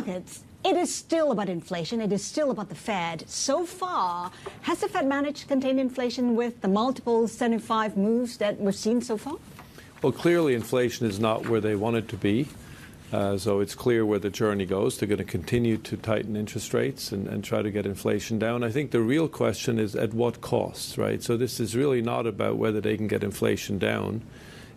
markets, it is still about inflation. It is still about the Fed. So far, has the Fed managed to contain inflation with the multiple 75 moves that we've seen so far? Well, clearly inflation is not where they want it to be. So it's clear where the journey goes. They're going to continue to tighten interest rates and try to get inflation down. I think the real question is at what cost, right? So this is really not about whether they can get inflation down.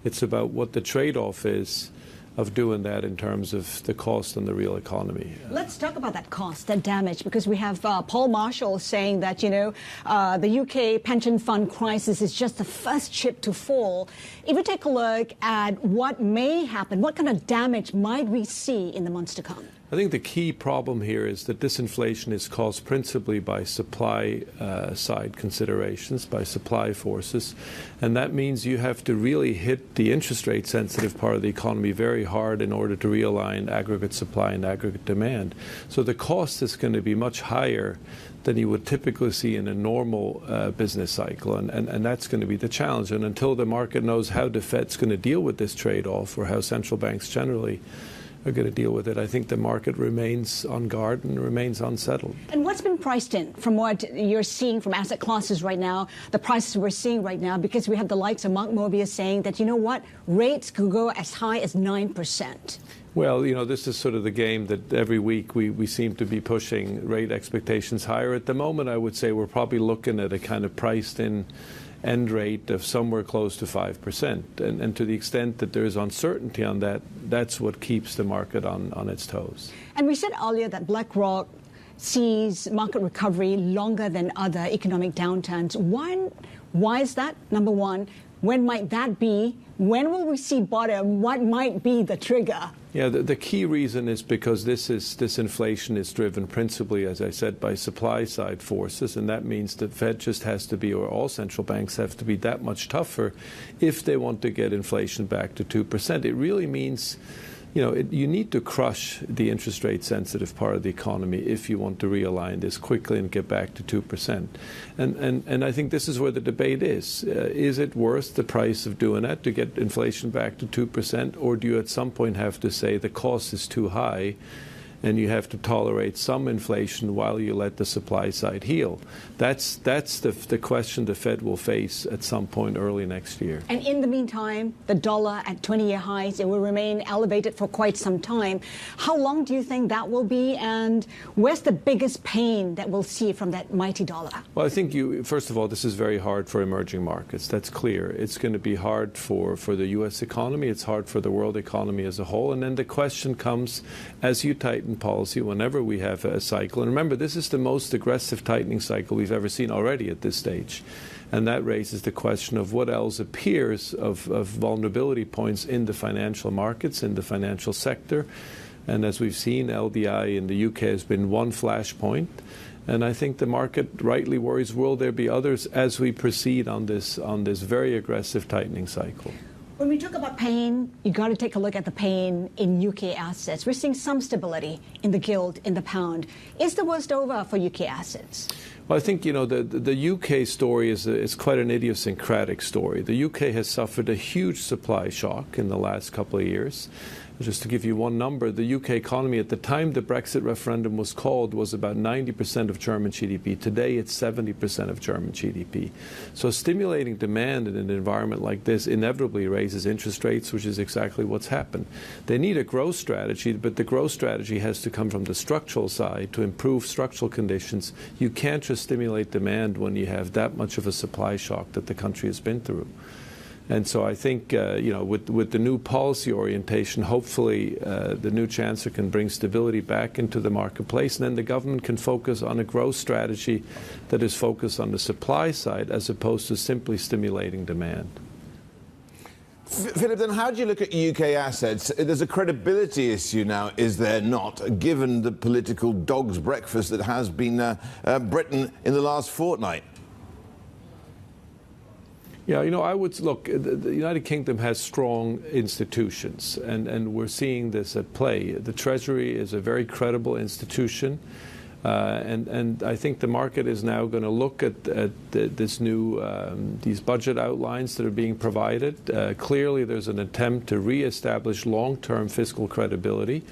It's about what the trade-off is of doing that in terms of the cost on the real economy. Let's talk about that cost, that damage, because we have Paul Marshall saying that, the UK pension fund crisis is just the first chip to fall. If we take a look at what may happen, what kind of damage might we see in the months to come? I think the key problem here is that this inflation is caused principally by supply side considerations, by supply forces. And that means you have to really hit the interest rate sensitive part of the economy very hard in order to realign aggregate supply and aggregate demand. So the cost is going to be much higher than you would typically see in a normal business cycle. And that's going to be the challenge. And until the market knows how the Fed's going to deal with this trade-off, or how central banks generally are going to deal with it, I think the market remains on guard and remains unsettled. And what's been priced in from what you're seeing from asset classes right now, the prices we're seeing right now, because we have the likes of Mark Mobius saying that, rates could go as high as 9%. Well, this is sort of the game that every week we seem to be pushing rate expectations higher. At the moment, I would say we're probably looking at a kind of priced-in end rate of somewhere close to 5%. And to the extent that there is uncertainty on that, that's what keeps the market on its toes. And we said earlier that BlackRock sees market recovery longer than other economic downturns. Why is that? Number one, when might that be? When will we see bottom? What might be the trigger? Yeah, the key reason is because this inflation is driven principally, as I said, by supply side forces, and that means the Fed just has to be, or all central banks have to be, that much tougher if they want to get inflation back to 2%. It really means, you need to crush the interest rate sensitive part of the economy if you want to realign this quickly and get back to 2%. And I think this is where the debate is. Is it worth the price of doing that to get inflation back to 2%, or do you at some point have to say the cost is too high and you have to tolerate some inflation while you let the supply side heal? That's the question the Fed will face at some point early next year. And in the meantime, the dollar at 20-year highs, it will remain elevated for quite some time. How long do you think that will be, and where's the biggest pain that we'll see from that mighty dollar? Well, I think first of all, this is very hard for emerging markets. That's clear. It's going to be hard for the U.S. economy. It's hard for the world economy as a whole. And then the question comes, as you tighten policy, whenever we have a cycle, and remember, this is the most aggressive tightening cycle we've ever seen already at this stage, and that raises the question of what else appears of vulnerability points in the financial markets, in the financial sector. And as we've seen, LDI in the UK has been one flashpoint, and I think the market rightly worries, will there be others as we proceed on this very aggressive tightening cycle? When we talk about pain, you got to take a look at the pain in UK assets. We're seeing some stability in the gilt, in the pound. Is the worst over for UK assets? Well, I think, the UK story is quite an idiosyncratic story. The UK has suffered a huge supply shock in the last couple of years. Just to give you one number, the UK economy at the time the Brexit referendum was called was about 90% of German GDP. Today it's 70% of German GDP. So stimulating demand in an environment like this inevitably raises interest rates, which is exactly what's happened. They need a growth strategy, but the growth strategy has to come from the structural side to improve structural conditions. You can't just stimulate demand when you have that much of a supply shock that the country has been through. And so I think, with the new policy orientation, hopefully the new chancellor can bring stability back into the marketplace, and then the government can focus on a growth strategy that is focused on the supply side as opposed to simply stimulating demand. Philip, then how do you look at UK assets? There's a credibility issue now, is there not, given the political dog's breakfast that has been Britain in the last fortnight? Yeah, I would look, the United Kingdom has strong institutions, and we're seeing this at play. The Treasury is a very credible institution, and I think the market is now going to look at this new, these budget outlines that are being provided. Clearly, there's an attempt to reestablish long-term fiscal credibility.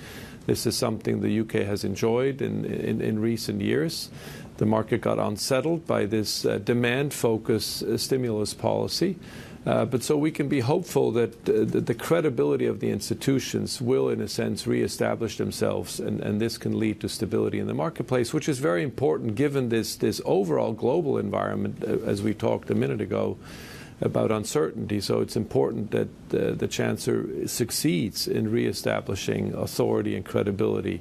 This is something the UK has enjoyed in recent years. The market got unsettled by this demand-focused stimulus policy. But so we can be hopeful that the credibility of the institutions will, in a sense, reestablish themselves, and this can lead to stability in the marketplace, which is very important given this overall global environment, as we talked a minute ago, about uncertainty. So it's important that the Chancellor succeeds in reestablishing authority and credibility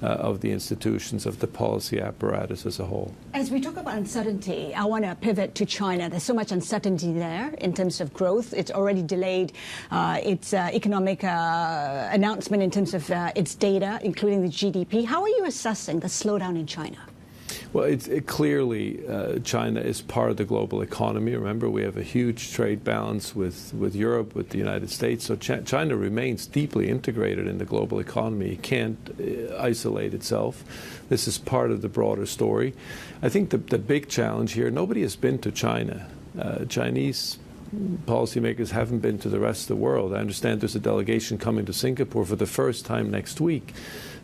of the institutions, of the policy apparatus as a whole. As we talk about uncertainty, I want to pivot to China. There's so much uncertainty there in terms of growth. It's already delayed its economic announcement in terms of its data, including the GDP. How are you assessing the slowdown in China? Well, clearly China is part of the global economy. Remember, we have a huge trade balance with Europe, with the United States. So China remains deeply integrated in the global economy. It can't isolate itself. This is part of the broader story. I think the big challenge here, nobody has been to China. Chinese policymakers haven't been to the rest of the world. I understand there's a delegation coming to Singapore for the first time next week.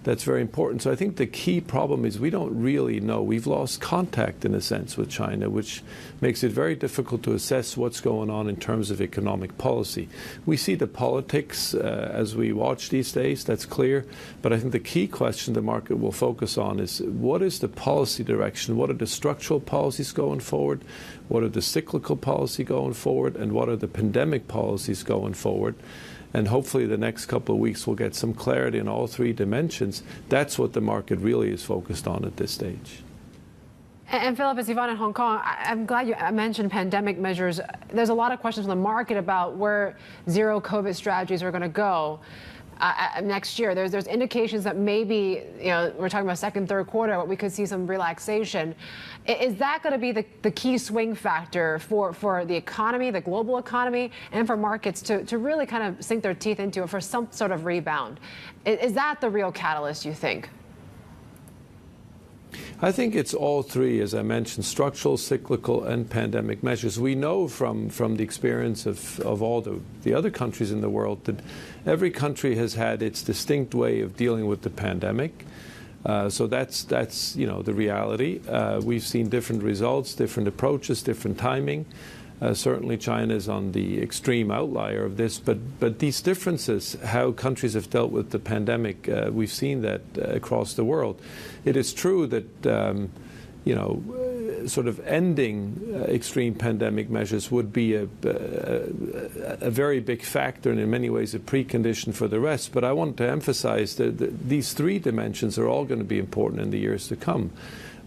That's very important. So I think the key problem is we don't really know. We've lost contact, in a sense, with China, which makes it very difficult to assess what's going on in terms of economic policy. We see the politics as we watch these days, that's clear. But I think the key question the market will focus on is what is the policy direction? What are the structural policies going forward? What are the cyclical policy going forward? And what are the pandemic policies going forward? And hopefully the next couple of weeks we'll get some clarity in all three dimensions. That's what the market really is focused on at this stage. And Philip, as Yvonne in Hong Kong, I'm glad you mentioned pandemic measures. There's a lot of questions from the market about where zero COVID strategies are going to go next year. There's indications that maybe, we're talking about second, third quarter, but we could see some relaxation. Is that going to be the key swing factor for the economy, the global economy, and for markets to really kind of sink their teeth into it for some sort of rebound? Is that the real catalyst, you think? I think it's all three, as I mentioned, structural, cyclical, and pandemic measures. We know from the experience of all the other countries in the world that every country has had its distinct way of dealing with the pandemic. So that's the reality. We've seen different results, different approaches, different timing. Certainly China is on the extreme outlier of this, but these differences, how countries have dealt with the pandemic, we've seen that across the world. It is true that sort of ending extreme pandemic measures would be a very big factor and in many ways a precondition for the rest. But I want to emphasize that these three dimensions are all going to be important in the years to come.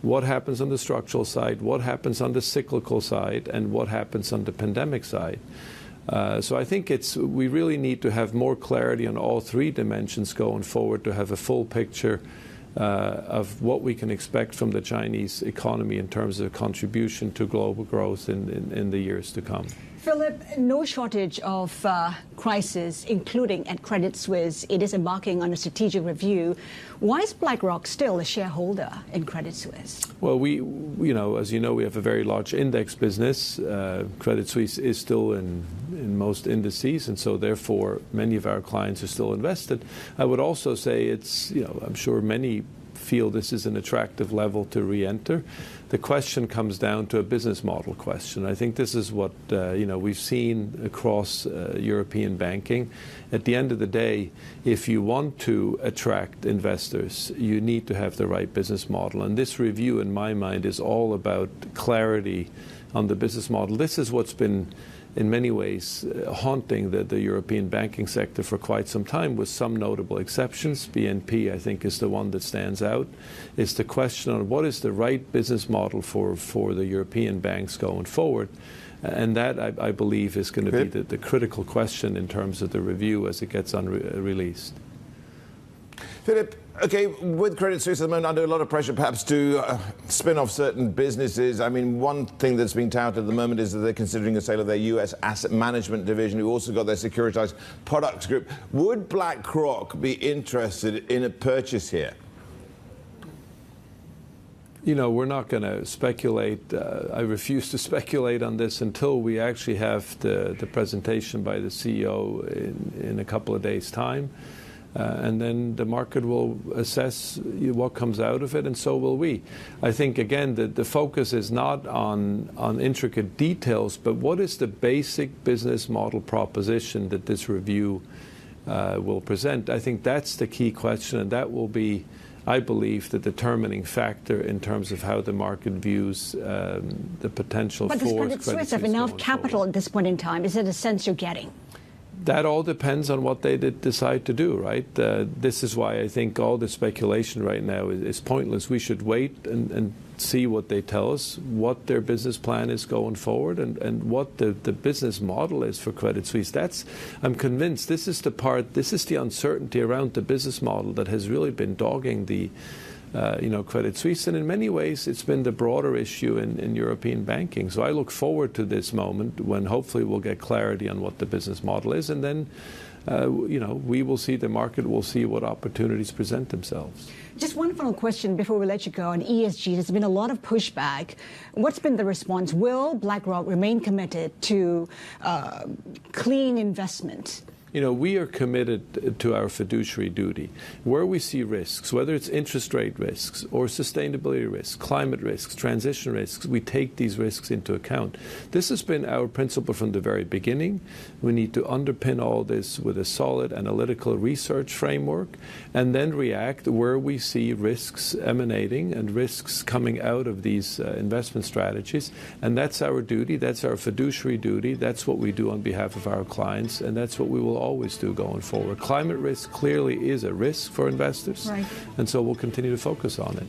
What happens on the structural side, what happens on the cyclical side, and what happens on the pandemic side. So I think we really need to have more clarity on all three dimensions going forward to have a full picture of what we can expect from the Chinese economy in terms of contribution to global growth in the years to come. Philip, no shortage of crises, including at Credit Suisse. It is embarking on a strategic review. Why is BlackRock still a shareholder in Credit Suisse? Well, as you know, we have a very large index business. Credit Suisse is still in most indices, and so therefore many of our clients are still invested. I would also say I'm sure many feel this is an attractive level to re-enter. The question comes down to a business model question. I think this is what we've seen across European banking. At the end of the day, if you want to attract investors, you need to have the right business model. And this review, in my mind, is all about clarity on the business model. This is what's been in many ways haunting the European banking sector for quite some time, with some notable exceptions. BNP, I think, is the one that stands out. It's the question on what is the right business model for the European banks going forward. And that, I believe, is going to be the critical question in terms of the review as it gets released. Philip, okay, with Credit Suisse at the moment under a lot of pressure perhaps to spin off certain businesses. I mean, one thing that's being touted at the moment is that they're considering a sale of their US asset management division, who also got their securitized products group. Would BlackRock be interested in a purchase here? We're not going to speculate. I refuse to speculate on this until we actually have the presentation by the CEO in a couple of days' time. And then the market will assess what comes out of it, and so will we. I think, again, the focus is not on intricate details, but what is the basic business model proposition that this review will present. I think that's the key question, and that will be, I believe, the determining factor in terms of how the market views the potential for Credit Suisse have enough capital at this point in time? Is it a sense you're getting? That all depends on what they decide to do, right? This is why I think all the speculation right now is pointless. We should wait and see what they tell us, what their business plan is going forward, and what the business model is for Credit Suisse. I'm convinced this is the uncertainty around the business model that has really been dogging the Credit Suisse, and in many ways it's been the broader issue in European banking. So I look forward to this moment when hopefully we'll get clarity on what the business model is, and then we will see, the market will see what opportunities present themselves. Just one final question before we let you go on ESG. There's been a lot of pushback. What's been the response? Will BlackRock remain committed to clean investment? We are committed to our fiduciary duty. Where we see risks, whether it's interest rate risks or sustainability risks, climate risks, transition risks, we take these risks into account. This has been our principle from the very beginning. We need to underpin all this with a solid analytical research framework and then react where we see risks emanating and risks coming out of these investment strategies. And that's our duty. That's our fiduciary duty. That's what we do on behalf of our clients, and that's what we will always do going forward. Climate risk clearly is a risk for investors, right, and so we'll continue to focus on it.